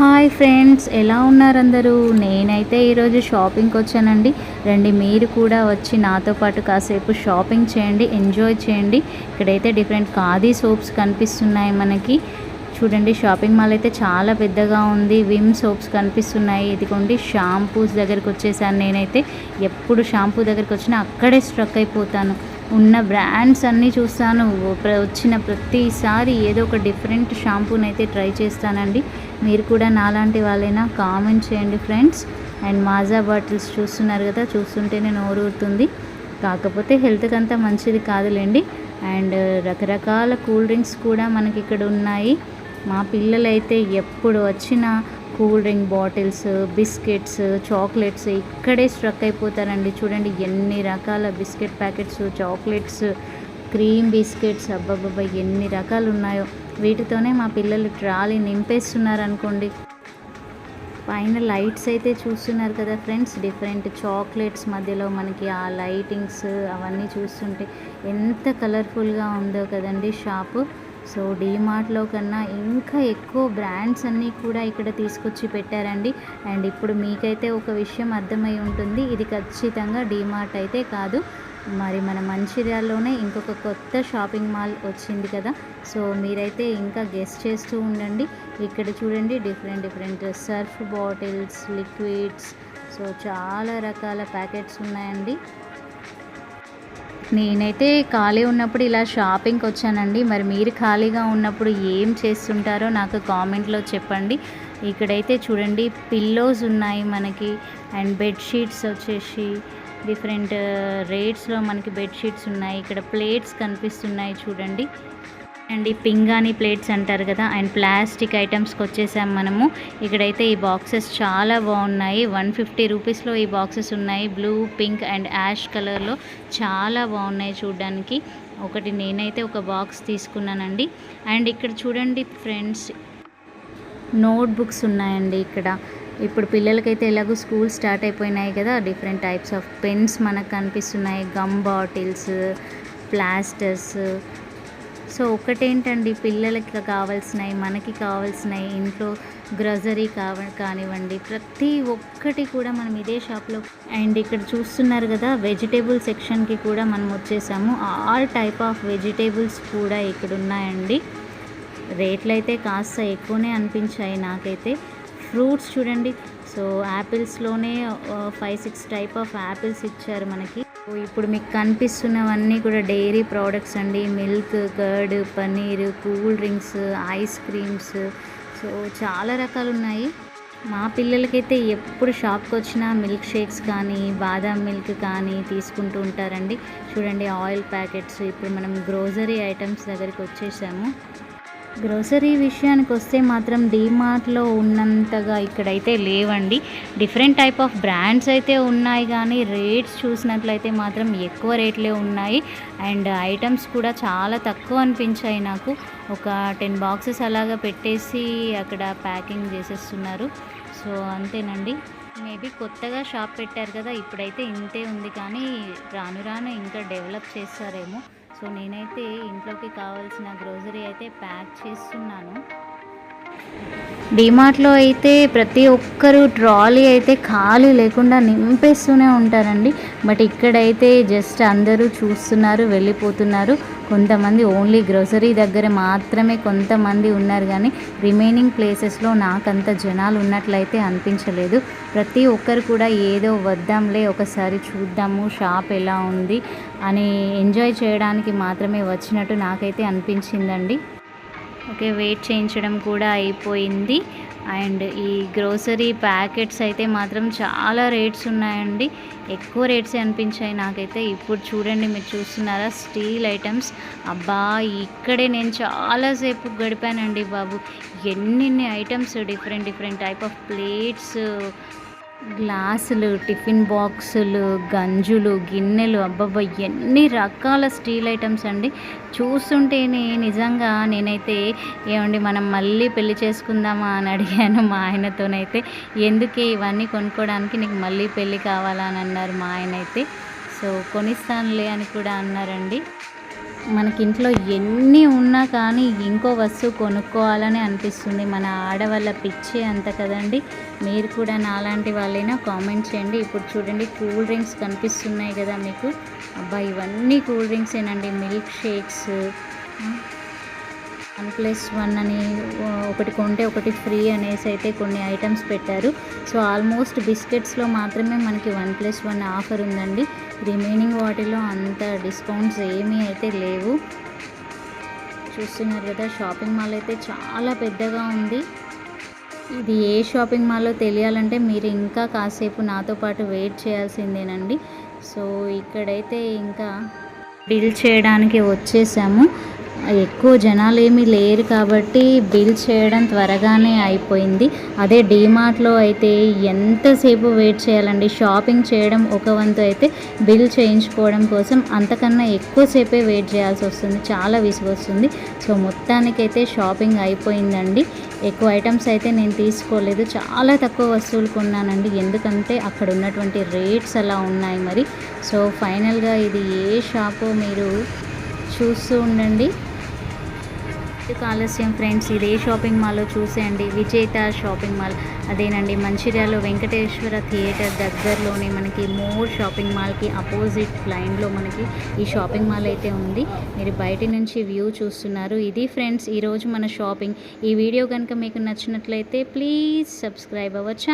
Hi friends, ఎలా ఉన్నారు అందరూ? నేనైతే ఈరోజు షాపింగ్కి వచ్చానండి. రండి మీరు కూడా వచ్చి నాతో పాటు కాసేపు షాపింగ్ చేయండి, ఎంజాయ్ చేయండి. ఇక్కడైతే డిఫరెంట్ ఖాదీ సోప్స్ కనిపిస్తున్నాయి మనకి. చూడండి, షాపింగ్ మాల్ అయితే చాలా పెద్దగా ఉంది. విమ్ సోప్స్ కనిపిస్తున్నాయి. ఇదిగోండి, షాంపూస్ దగ్గరికి వచ్చేసాను. నేనైతే ఎప్పుడు షాంపూ దగ్గరికి వచ్చినా అక్కడే స్ట్రక్ అయిపోతాను. ఉన్న బ్రాండ్స్ అన్నీ చూస్తాను. వచ్చిన ప్రతిసారి ఏదో ఒక డిఫరెంట్ షాంపూని అయితే ట్రై చేస్తానండి. మీరు కూడా నాలాంటి వాళ్ళైనా కామెంట్ చేయండి ఫ్రెండ్స్. అండ్ మాజా బాటిల్స్ చూస్తున్నారు కదా, చూస్తుంటేనే నోరూరుతుంది. కాకపోతే హెల్త్కి అంతా మంచిది కాదులేండి. అండ్ రకరకాల కూల్ డ్రింక్స్ కూడా మనకి ఇక్కడ ఉన్నాయి. మా పిల్లలైతే ఎప్పుడు వచ్చినా cool drink bottles, biscuits, chocolates ఇక్కడే స్ట్రక్ అయిపోతారండి. చూడండి ఎన్ని రకాల biscuit packets, chocolates, cream biscuits, అబ్బబ్బబ్బా ఎన్ని రకాలు ఉన్నాయో. వీటితోనే మా పిల్లలు ట్రాలీ నింపేస్తున్నారు అనుకోండి. పైన లైట్స్ అయితే చూస్తున్నారు కదా ఫ్రెండ్స్, డిఫరెంట్ చాక్లెట్స్ మధ్యలో మనకి ఆ లైటింగ్స్ అవన్నీ చూస్తుంటే ఎంత కలర్ఫుల్గా ఉందో కదండి షాపు. సో డీమార్ట్లో కన్నా ఇంకా ఎక్కువ బ్రాండ్స్ అన్నీ కూడా ఇక్కడ తీసుకొచ్చి పెట్టారండి. అండ్ ఇప్పుడు మీకైతే ఒక విషయం అర్థమై ఉంటుంది, ఇది ఖచ్చితంగా డీమార్ట్ అయితే కాదు, మరి మన మంచిర్యాలలోనే ఇంకొక కొత్త షాపింగ్ మాల్ వచ్చింది కదా. సో మీరైతే ఇంకా గెస్ చేస్తూ ఉండండి. ఇక్కడ చూడండి, different Surf bottles, liquids, so చాలా రకాల ప్యాకెట్స్ ఉన్నాయండి. నేనైతే ఖాళీ ఉన్నప్పుడు ఇలా షాపింగ్కి వచ్చానండి. మరి మీరు ఖాళీగా ఉన్నప్పుడు ఏం చేస్తుంటారో నాకు కామెంట్లో చెప్పండి. ఇక్కడైతే చూడండి, పిల్లోస్ ఉన్నాయి మనకి. అండ్ బెడ్షీట్స్ వచ్చేసి డిఫరెంట్ రేట్స్లో మనకి బెడ్షీట్స్ ఉన్నాయి. ఇక్కడ ప్లేట్స్ కనిపిస్తున్నాయి చూడండి. అండ్ ఈ పింగాణి ప్లేట్స్ అంటారు కదా. అండ్ ప్లాస్టిక్ ఐటమ్స్కి వచ్చేసాం మనము. ఇక్కడైతే ఈ బాక్సెస్ చాలా బాగున్నాయి. 150 రూపీస్లో ఈ బాక్సెస్ ఉన్నాయి. బ్లూ, పింక్ అండ్ యాష్ కలర్లో చాలా బాగున్నాయి చూడడానికి. నేనైతే ఒక బాక్స్ తీసుకున్నానండి. అండ్ ఇక్కడ చూడండి ఫ్రెండ్స్, నోట్ బుక్స్ ఉన్నాయండి ఇక్కడ. ఇప్పుడు పిల్లలకైతే ఎలాగో స్కూల్ స్టార్ట్ అయిపోయినాయి కదా. డిఫరెంట్ టైప్స్ ఆఫ్ పెన్స్ మనకు కనిపిస్తున్నాయి. Gum bottles, plasters. సో ఒకటేంటండి, పిల్లలకి కావాల్సినవి, మనకి కావాల్సినవి, ఇంట్లో గ్రోసరీ కానివ్వండి, ప్రతి ఒక్కటి కూడా మనం ఇదే షాప్లో. అండ్ ఇక్కడ చూస్తున్నారు కదా, వెజిటేబుల్ సెక్షన్కి కూడా మనం వచ్చేసాము. ఆల్ టైప్ ఆఫ్ వెజిటేబుల్స్ కూడా ఇక్కడ ఉన్నాయండి. రేట్లు అయితే కాస్త ఎక్కువనే అనిపించాయి నాకైతే. ఫ్రూట్స్ చూడండి, సో యాపిల్స్లోనే 5-6 టైప్ ఆఫ్ యాపిల్స్ ఇచ్చారు మనకి. ఇప్పుడు మీకు కనిపిస్తున్నవన్నీ కూడా డైరీ ప్రోడక్ట్స్ అండి. Milk, curd, paneer, cool drinks, ice creams, so చాలా రకాలు ఉన్నాయి. మా పిల్లలకైతే ఎప్పుడు షాప్కి వచ్చినా మిల్క్ షేక్స్ కానీ, బాదాం మిల్క్ కానీ తీసుకుంటూ ఉంటారండి. చూడండి, ఆయిల్ ప్యాకెట్స్. ఇప్పుడు మనం గ్రోసరీ ఐటమ్స్ దగ్గరికి వచ్చేసాము. గ్రోసరీ విషయానికి వస్తే మాత్రం డీమార్ట్లో ఉన్నంతగా ఇక్కడైతే లేవండి. డిఫరెంట్ టైప్ ఆఫ్ బ్రాండ్స్ అయితే ఉన్నాయి, కానీ రేట్స్ చూసినట్లయితే మాత్రం ఎక్కువ రేట్లే ఉన్నాయి. అండ్ ఐటమ్స్ కూడా చాలా తక్కువ అనిపించాయి నాకు. ఒక 10 బాక్సెస్ అలాగా పెట్టేసి అక్కడ ప్యాకింగ్ చేసేస్తున్నారు. సో అంతేనండి. మేబీ కొత్తగా షాప్ పెట్టారు కదా, ఇప్పుడైతే ఇంతే ఉంది, కానీ రాను రాను ఇంకా డెవలప్ చేస్తారేమో. సో నేనైతే ఇంట్లోకి కావాల్సిన గ్రోసరీ అయితే ప్యాక్ చేస్తున్నాను. డీమార్ట్లో అయితే ప్రతి ఒక్కరు ట్రాలీ అయితే ఖాళీ లేకుండా నింపేస్తూనే ఉంటారండి. బట్ ఇక్కడైతే జస్ట్ అందరూ చూస్తున్నారు, వెళ్ళిపోతున్నారు. కొంతమంది ఓన్లీ గ్రోసరీ దగ్గర మాత్రమే కొంతమంది ఉన్నారు, కానీ రిమైనింగ్ ప్లేసెస్లో నాకంత జనాలు ఉన్నట్లయితే అనిపించలేదు. ప్రతి ఒక్కరు కూడా ఏదో వద్దాంలే, ఒకసారి చూద్దాము షాప్ ఎలా ఉంది అని ఎంజాయ్ చేయడానికి మాత్రమే వచ్చినట్టు నాకైతే అనిపించిందండి. ఓకే, వెయిట్ చేయించడం కూడా అయిపోయింది. అండ్ ఈ గ్రోసరీ ప్యాకెట్స్ అయితే మాత్రం చాలా రేట్స్ ఉన్నాయండి. ఎక్కువ రేట్సే అనిపించాయి నాకైతే. ఇప్పుడు చూడండి, మీరు చూస్తున్నారా, స్టీల్ ఐటమ్స్. అబ్బా, ఇక్కడే నేను చాలాసేపు గడిపానండి బాబు. ఎన్ని items, different type of plates, గ్లాసులు, టిఫిన్ బాక్సులు, గంజులు, గిన్నెలు, అబ్బబ్బా ఎన్ని రకాల స్టీల్ ఐటమ్స్ అండి. చూస్తుంటేనే నిజంగా నేనైతే ఏమండి మనం మళ్ళీ పెళ్లి చేసుకుందామా అని అడిగాను మా ఆయనతోనైతే. ఎందుకే ఇవన్నీ కొనుక్కోవడానికి, నీకు మళ్ళీ పెళ్ళి కావాలా అని అన్నారు మా ఆయన అయితే. సో కొనిస్తానులే అని కూడా అన్నారండి. మనకి ఇంట్లో ఎన్ని ఉన్నా కానీ ఇంకో వస్తువు కొనుక్కోవాలని అనిపిస్తుంది. మన ఆడవాళ్ళ పిచ్చి అంత కదండి. మీరు కూడా నాలాంటి వాళ్ళైనా కామెంట్ చేయండి. ఇప్పుడు చూడండి కూల్ డ్రింక్స్ కనిపిస్తున్నాయి కదా మీకు. అబ్బా ఇవన్నీ కూల్ డ్రింక్సేనండి. మిల్క్ షేక్స్ 1+1 అని ఒకటి కొంటే ఒకటి ఫ్రీ అనేసి అయితే కొన్ని ఐటమ్స్ పెట్టారు. సో ఆల్మోస్ట్ బిస్కెట్స్లో మాత్రమే మనకి 1+1 ఆఫర్ ఉందండి. రిమైనింగ్ వాటిలో అంత డిస్కౌంట్స్ ఏమీ అయితే లేవు. చూస్తున్నారు కదా, షాపింగ్ మాల్ అయితే చాలా పెద్దగా ఉంది. ఇది ఏ షాపింగ్ మాల్లో తెలియాలంటే మీరు ఇంకా కాసేపు నాతో పాటు వెయిట్ చేయాల్సిందేనండి. సో ఇక్కడైతే ఇంకా బిల్ చేయడానికి వచ్చేసాము. ఎక్కువ జనాలు ఏమీ లేరు కాబట్టి బిల్ చేయడం త్వరగానే అయిపోయింది. అదే డీమార్ట్లో అయితే ఎంతసేపు వెయిట్ చేయాలండి. షాపింగ్ చేయడం ఒక వంతు అయితే బిల్ చేయించుకోవడం కోసం అంతకన్నా ఎక్కువసేపే వెయిట్ చేయాల్సి వస్తుంది. చాలా విసుగొస్తుంది. సో మొత్తానికైతే షాపింగ్ అయిపోయిందండి. ఎక్కువ ఐటమ్స్ అయితే నేను తీసుకోలేదు. చాలా తక్కువ వస్తువులు కొన్నానండి. ఎందుకంటే అక్కడ ఉన్నటువంటి రేట్స్ అలా ఉన్నాయి మరి. సో ఫైనల్గా ఇది ఏ షాపో మీరు చూస్తూ ఉండండి. ఆలస్యం ఫ్రెండ్స్, ఇదే షాపింగ్ మాల్లో చూసేయండి. విజేత షాపింగ్ మాల్ అదేనండి, మంచిర్యాలలో వెంకటేశ్వర థియేటర్ దగ్గరలోనే మనకి మోర్ షాపింగ్ మాల్కి అపోజిట్ లైన్లో మనకి ఈ షాపింగ్ మాల్ అయితే ఉంది. మీరు బయట నుంచి వ్యూ చూస్తున్నారు. ఇది ఫ్రెండ్స్ ఈరోజు మన షాపింగ్. ఈ వీడియో కనుక మీకు నచ్చినట్లయితే ప్లీజ్ సబ్స్క్రైబ్ అవర్ ఛానల్.